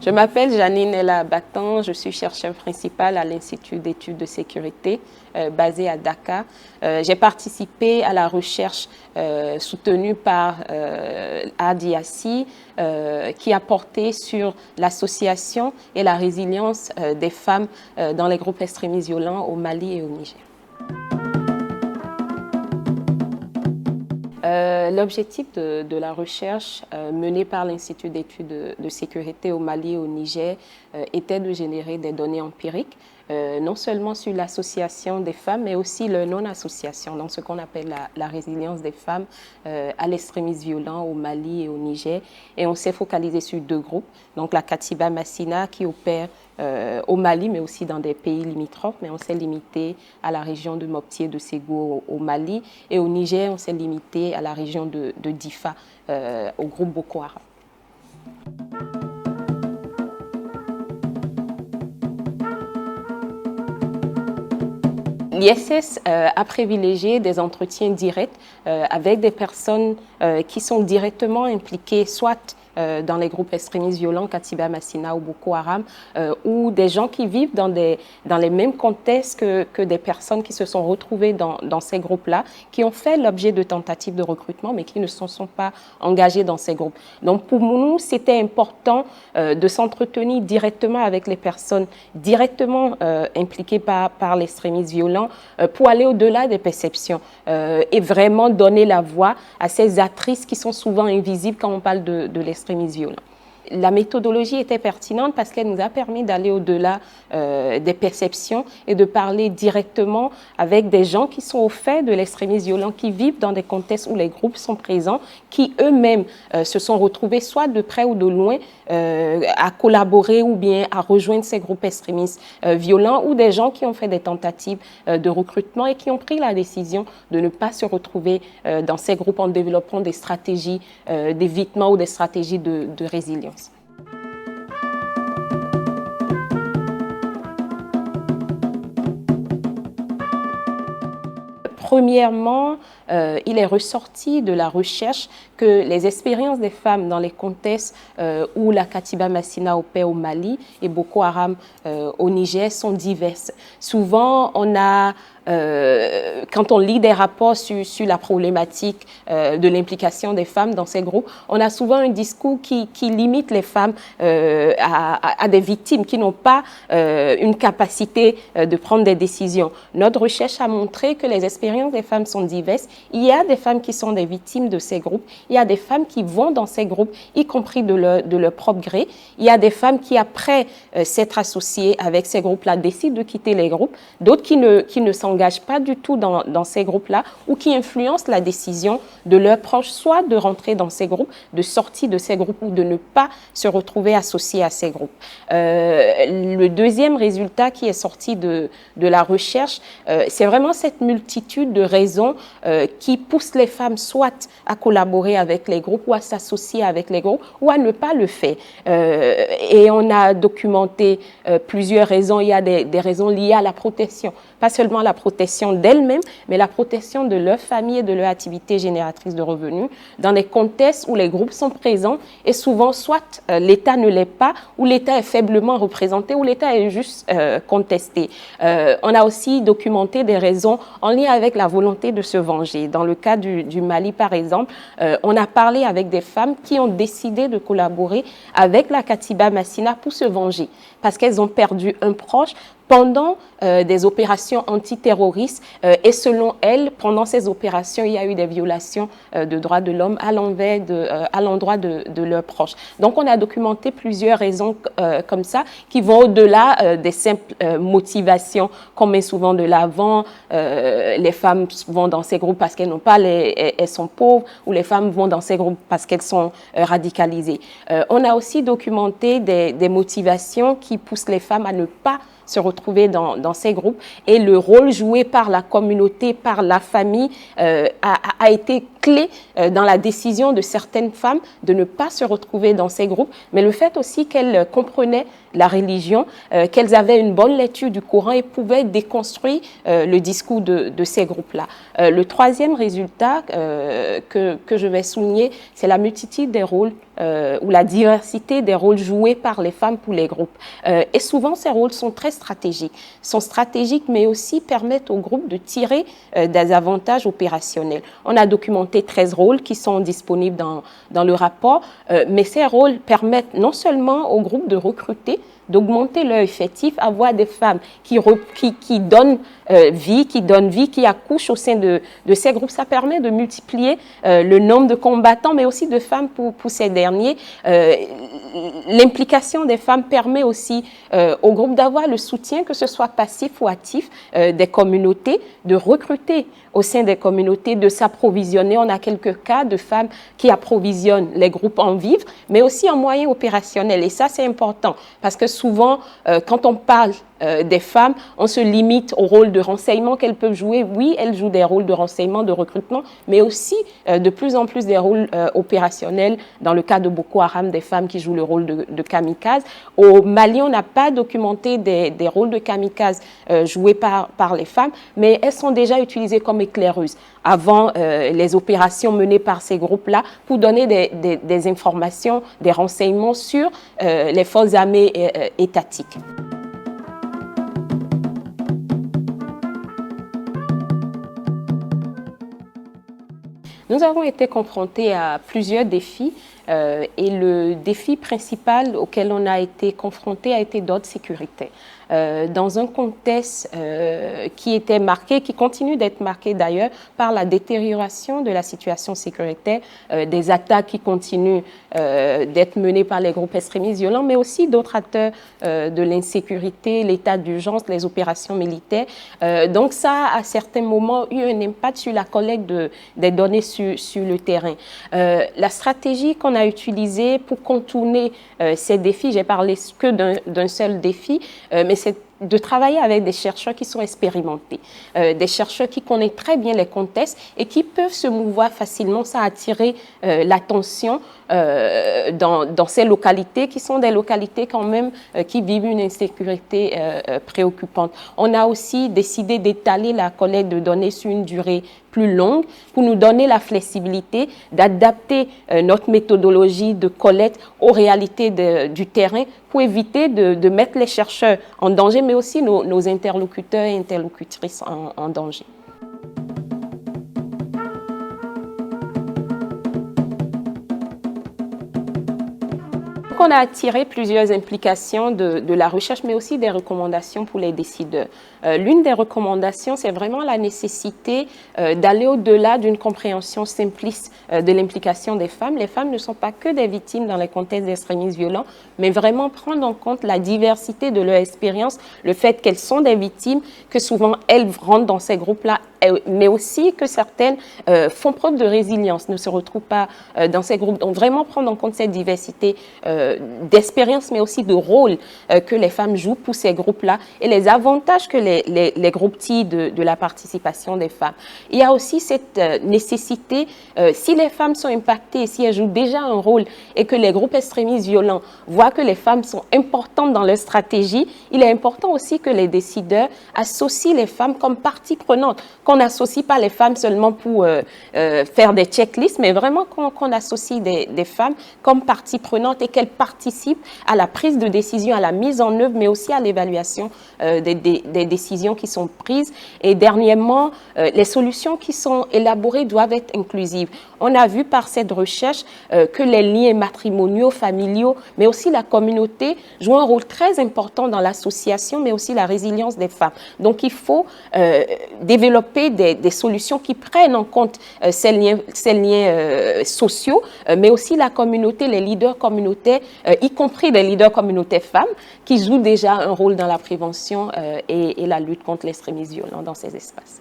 Je m'appelle Janine Ella Batan, je suis chercheure principale à l'Institut d'études de sécurité basé à Dakar. J'ai participé à la recherche soutenue par ADIACI qui a porté sur l'association et la résilience des femmes dans les groupes extrémistes violents au Mali et au Niger. L'objectif de la recherche menée par l'Institut d'études de sécurité au Mali et au Niger était de générer des données empiriques, non seulement sur l'association des femmes, mais aussi leur non-association, donc ce qu'on appelle la résilience des femmes à l'extrémisme violent au Mali et au Niger. Et on s'est focalisé sur deux groupes, donc la Katiba Massina qui opère au Mali, mais aussi dans des pays limitrophes, mais on s'est limité à la région de Mopti de Ségou au Mali, et au Niger, on s'est limité à la région de Difa, au groupe Boko Haram. L'ISS a privilégié des entretiens directs avec des personnes qui sont directement impliquées, soit dans les groupes extrémistes violents, Katiba Massina ou Boko Haram, ou des gens qui vivent dans les mêmes contextes que des personnes qui se sont retrouvées dans ces groupes-là, qui ont fait l'objet de tentatives de recrutement, mais qui ne se sont pas engagés dans ces groupes. Donc pour nous, c'était important de s'entretenir directement avec les personnes directement impliquées par l'extrémisme violent pour aller au-delà des perceptions et vraiment donner la voix à ces actrices qui sont souvent invisibles quand on parle de l'extrémisme violent. La méthodologie était pertinente parce qu'elle nous a permis d'aller au-delà des perceptions et de parler directement avec des gens qui sont au fait de l'extrémisme violent, qui vivent dans des contextes où les groupes sont présents, qui eux-mêmes se sont retrouvés soit de près ou de loin à collaborer ou bien à rejoindre ces groupes extrémistes violents, ou des gens qui ont fait des tentatives de recrutement et qui ont pris la décision de ne pas se retrouver dans ces groupes en développant des stratégies d'évitement ou des stratégies de résilience. Premièrement, il est ressorti de la recherche que les expériences des femmes dans les contextes où la Katiba Massina opère au Mali et Boko Haram au Niger sont diverses. Souvent, quand on lit des rapports sur la problématique de l'implication des femmes dans ces groupes, on a souvent un discours qui limite les femmes à des victimes qui n'ont pas une capacité de prendre des décisions. Notre recherche a montré que les expériences des femmes sont diverses. Il y a des femmes qui sont des victimes de ces groupes. Il y a des femmes qui vont dans ces groupes, y compris de leur propre gré. Il y a des femmes qui, après s'être associées avec ces groupes-là, décident de quitter les groupes. D'autres qui ne s'engagent pas du tout dans ces groupes-là ou qui influencent la décision de leurs proches, soit de rentrer dans ces groupes, de sortir de ces groupes ou de ne pas se retrouver associés à ces groupes. Le deuxième résultat qui est sorti de la recherche, c'est vraiment cette multitude de raisons qui poussent les femmes soit à collaborer avec les groupes ou à s'associer avec les groupes ou à ne pas le faire. Et on a documenté plusieurs raisons. Il y a des raisons liées à la protection, pas seulement la protection d'elles-mêmes, mais la protection de leur famille et de leur activité génératrice de revenus dans des contextes où les groupes sont présents et souvent soit l'État ne l'est pas, ou l'État est faiblement représenté, ou l'État est juste contesté. On a aussi documenté des raisons en lien avec la volonté de se venger. Dans le cas du Mali, par exemple, on a parlé avec des femmes qui ont décidé de collaborer avec la Katiba Massina pour se venger, parce qu'elles ont perdu un proche pendant des opérations antiterroristes et selon elles, pendant ces opérations, il y a eu des violations de droits de l'homme à l'endroit de leurs proches. Donc on a documenté plusieurs raisons comme ça qui vont au-delà des simples motivations qu'on met souvent de l'avant. Les femmes vont dans ces groupes parce qu'elles n'ont pas, elles sont pauvres, ou les femmes vont dans ces groupes parce qu'elles sont radicalisées. On a aussi documenté des motivations qui poussent les femmes à ne pas se retrouver dans ces groupes, et le rôle joué par la communauté, par la famille a été clé dans la décision de certaines femmes de ne pas se retrouver dans ces groupes, mais le fait aussi qu'elles comprenaient la religion, qu'elles avaient une bonne lecture du Coran et pouvaient déconstruire le discours de ces groupes-là. Le troisième résultat que je vais souligner, c'est la multitude des rôles ou la diversité des rôles joués par les femmes pour les groupes. Et souvent, ces rôles sont très stratégiques. Sont stratégiques, mais aussi permettent aux groupes de tirer des avantages opérationnels. On a documenté 13 rôles qui sont disponibles dans le rapport, mais ces rôles permettent non seulement aux groupes de recruter, d'augmenter leur effectif, avoir des femmes qui donnent vie, qui accouchent au sein de ces groupes. Ça permet de multiplier le nombre de combattants, mais aussi de femmes pour ces derniers. L'implication des femmes permet aussi aux groupes d'avoir le soutien, que ce soit passif ou actif, des communautés, de recruter au sein des communautés, de s'approvisionner. On a quelques cas de femmes qui approvisionnent les groupes en vivres, mais aussi en moyens opérationnels. Et ça, c'est important, parce que souvent, quand on parle des femmes, on se limite au rôle de renseignement qu'elles peuvent jouer. Oui, elles jouent des rôles de renseignement, de recrutement, mais aussi de plus en plus des rôles opérationnels. Dans le cas de Boko Haram, des femmes qui jouent le rôle de kamikaze. Au Mali, on n'a pas documenté des rôles de kamikaze joués par les femmes, mais elles sont déjà utilisées comme éclaireuses avant les opérations menées par ces groupes-là pour donner des informations, des renseignements sur les forces armées étatiques. Nous avons été confrontés à plusieurs défis et le défi principal auquel on a été confronté a été d'ordre sécuritaire. Dans un contexte qui était marqué, qui continue d'être marqué d'ailleurs par la détérioration de la situation sécuritaire, des attaques qui continuent d'être menées par les groupes extrémistes violents, mais aussi d'autres acteurs de l'insécurité, l'état d'urgence, les opérations militaires. Donc ça a à certains moments eu un impact sur la collecte des données sur le terrain. La stratégie qu'on a utilisée pour contourner ces défis, j'ai parlé que d'un seul défi, mais c'est de travailler avec des chercheurs qui sont expérimentés, des chercheurs qui connaissent très bien les contextes et qui peuvent se mouvoir facilement. Ça a attiré l'attention dans ces localités qui sont des localités quand même qui vivent une insécurité préoccupante. On a aussi décidé d'étaler la collecte de données sur une durée plus longue pour nous donner la flexibilité d'adapter notre méthodologie de collecte aux réalités du terrain pour éviter de mettre les chercheurs en danger, mais aussi nos interlocuteurs et interlocutrices en danger. On a tiré plusieurs implications de la recherche, mais aussi des recommandations pour les décideurs. L'une des recommandations, c'est vraiment la nécessité d'aller au-delà d'une compréhension simpliste de l'implication des femmes. Les femmes ne sont pas que des victimes dans les contextes d'extrémisme violent, mais vraiment prendre en compte la diversité de leur expérience, le fait qu'elles sont des victimes, que souvent elles rentrent dans ces groupes-là, mais aussi que certaines font preuve de résilience, ne se retrouvent pas dans ces groupes. Donc vraiment prendre en compte cette diversité d'expérience, mais aussi de rôle que les femmes jouent pour ces groupes-là et les avantages que les groupes tirent de la participation des femmes. Il y a aussi cette nécessité, si les femmes sont impactées, si elles jouent déjà un rôle et que les groupes extrémistes violents voient que les femmes sont importantes dans leur stratégie, il est important aussi que les décideurs associent les femmes comme partie prenante, qu'on n'associe pas les femmes seulement pour faire des checklists, mais vraiment qu'on associe des femmes comme partie prenante et qu'elles participent à la prise de décision, à la mise en œuvre, mais aussi à l'évaluation des décisions qui sont prises. Et dernièrement, les solutions qui sont élaborées doivent être inclusives. On a vu par cette recherche que les liens matrimoniaux, familiaux, mais aussi la communauté jouent un rôle très important dans l'association, mais aussi la résilience des femmes. Donc il faut développer des solutions qui prennent en compte ces liens sociaux, mais aussi la communauté, les leaders communautaires, y compris les leaders communautaires femmes, qui jouent déjà un rôle dans la prévention et la lutte contre l'extrémisme violent dans ces espaces.